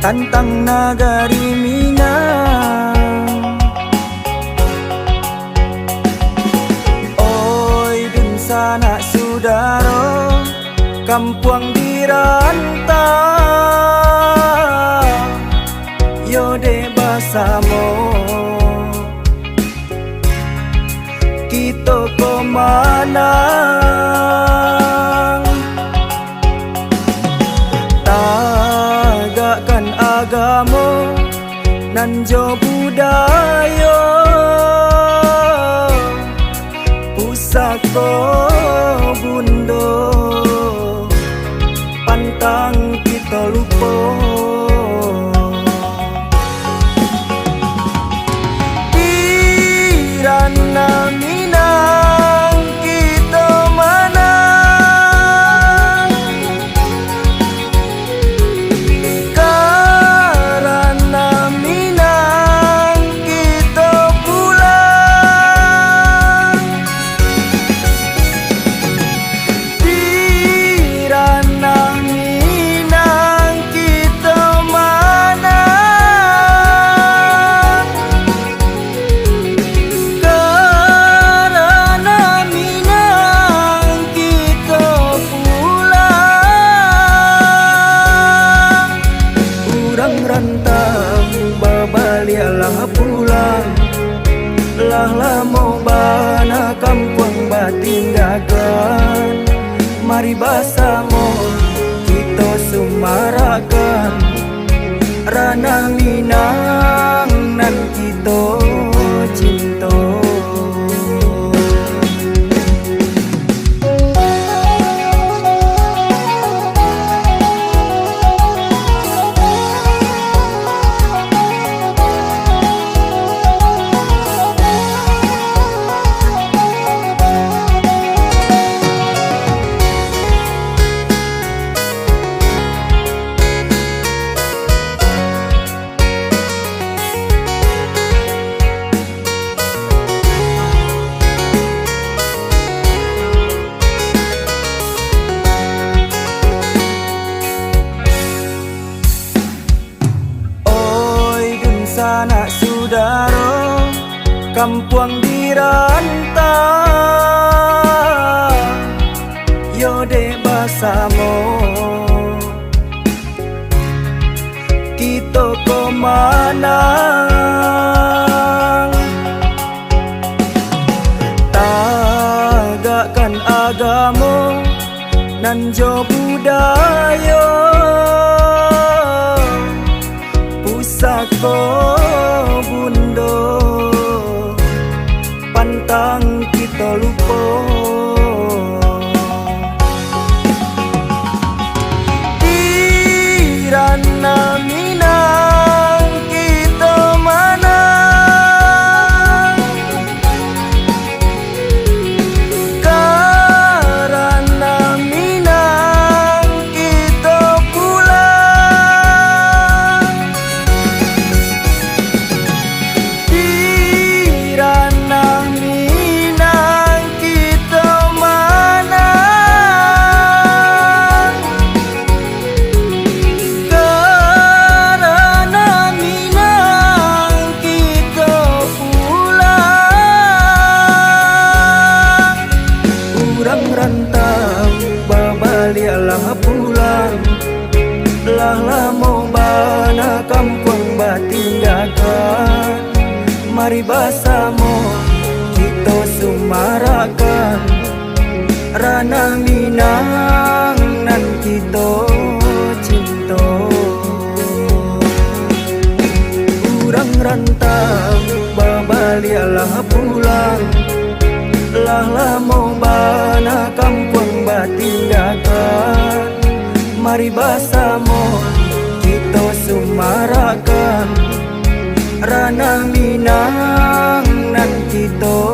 tantang nagari Minang. Oi dun sanak sudaro kampuang dirantau, yode basamo kita komanang. Tagakan agamo nanjo budaya, pusako bundo pantang kita lupa. Dirana Minang kita menang, karena Minang kita pulang. Dirana Minang kita menang, karena Minang kita pulang. Urang rantau babalialah pulang, lah lamo bana kampung batinggakan. Mari basamo kita sumarakan, ranah Minang nan kita cinta. Sanak sudaro kampuang dirantau, yode basamo kita komanang. Tagakan agamo nanjo budaya, pusako bundo pantang kita lupa. Dirana Minang kita menang, karena Minang kita pulang. Dirana Minang kita menang, karena Minang kita pulang. Urang rantau babalialah pulang, lah lamo bana kampung batinggakan. Mari basamo kita sumarakan, ranah Minang nan kita cinta. Urang rantau babalialah pulang, lah lamo bana kampung batinggakan. Mari basamo kita sumarakan, ranah Minang nan kita